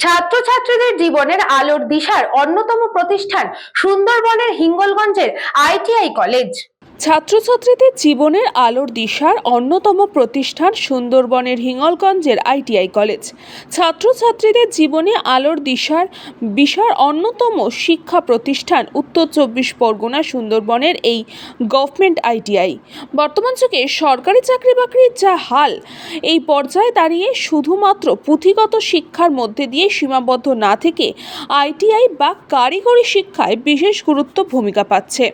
ছাত্রছাত্রীদের জীবনের আলোর দিশার অন্যতম প্রতিষ্ঠান সুন্দরবনের হিঙ্গলগঞ্জের আইটিআই কলেজ। ছাত্রছাত্রীদের জীবনের আলোর দিশার অন্যতম প্রতিষ্ঠান সুন্দরবনের হিঙ্গলগঞ্জের আইটিআই কলেজ। ছাত্রছাত্রীদের জীবনে আলোর দিশার অন্যতম শিক্ষা প্রতিষ্ঠান উত্তর 24 পরগনা সুন্দরবনের এই গভর্নমেন্ট আইটিআই। বর্তমান যুগে সরকারি চাকরি বাকরির যা হাল, এই পর্যায়ে দাঁড়িয়ে শুধুমাত্র পুঁথিগত শিক্ষার মধ্যে দিয়ে সীমাবদ্ধ না থেকে আইটিআই বা কারিগরি শিক্ষায় বিশেষ গুরুত্ব ভূমিকা পাচ্ছে।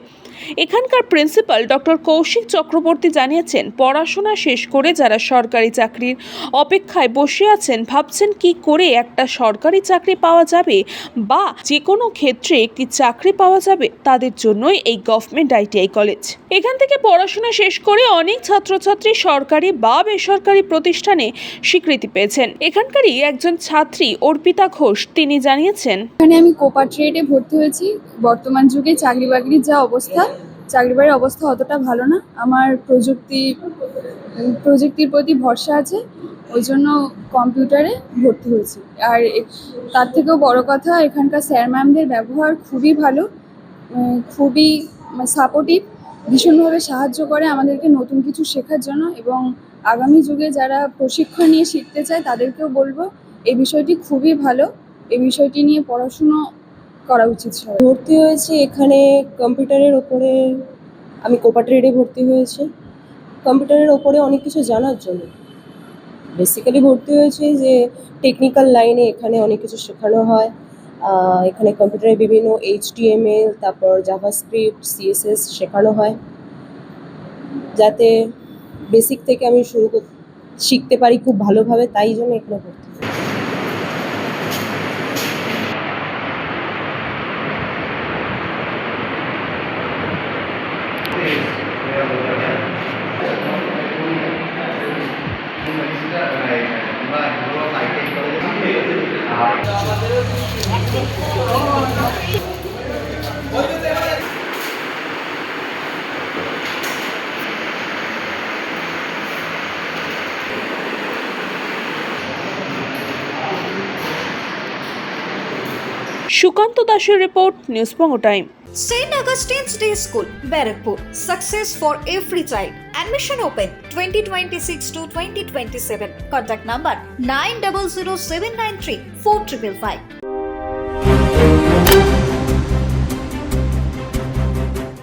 এখানকার প্রিন্সিপাল ডক্টর কৌশিক চক্রবর্তী জানিয়েছেন, পড়াশোনা শেষ করে যারা সরকারি চাকরির অপেক্ষায় বসে আছেন, ভাবছেন কি করে একটা সরকারি চাকরি পাওয়া যাবে বা যে কোনো ক্ষেত্রে একটি চাকরি পাওয়া যাবে, তাদের জন্যই এই গভর্নমেন্ট আইটিআই কলেজ। এখান থেকে পড়াশোনা শেষ করে অনেক ছাত্রছাত্রী সরকারি বা বেসরকারি প্রতিষ্ঠানে স্বীকৃতি পেয়েছেন। এখানকারই একজন ছাত্রী অর্পিতা ঘোষ তিনি জানিয়েছেন, এখানে আমি কোপা ট্রেডে ভর্তি হয়েছি। বর্তমান যুগে চাকরি বাকরির যা অবস্থা, চাকরি বাকরির অবস্থা অতটা ভালো না। আমার প্রযুক্তির প্রতি ভরসা আছে, ওই জন্য কম্পিউটারে ভর্তি হয়েছি। আর তার থেকেও বড় কথা, এখানকার স্যার ম্যামদের ব্যবহার খুবই ভালো, খুবই সাপোর্টিভ, ভীষণভাবে সাহায্য করে আমাদেরকে নতুন কিছু শেখার জন্য। এবং আগামী যুগে যারা প্রশিক্ষণ নিয়ে শিখতে চায় তাদেরকেও বলবো এই বিষয়টি খুবই ভালো, এই বিষয়টি নিয়ে পড়াশুনো করা উচিত। ভর্তি হয়েছি এখানে কম্পিউটারের ওপরে। আমি কোপা ট্রেডে ভর্তি হয়েছি কম্পিউটারের ওপরে অনেক কিছু জানার জন্য। বেসিক্যালি ভর্তি হয়েছি যে টেকনিক্যাল লাইনে এখানে অনেক কিছু শেখানো হয়। এখানে কম্পিউটারে বিভিন্ন HTML, তারপর জাভাস্ক্রিপ্ট, CSS শেখানো হয়, যাতে বেসিক থেকে আমি শিখতে পারি খুব ভালোভাবে, তাই জন্য এখানে ভর্তি। সুকান্ত দাসের report, news Banga time. St. Augustine's Day School, Barakpur. Success for every child. Admission open 2026 to 2027. Contact number 900793 4555.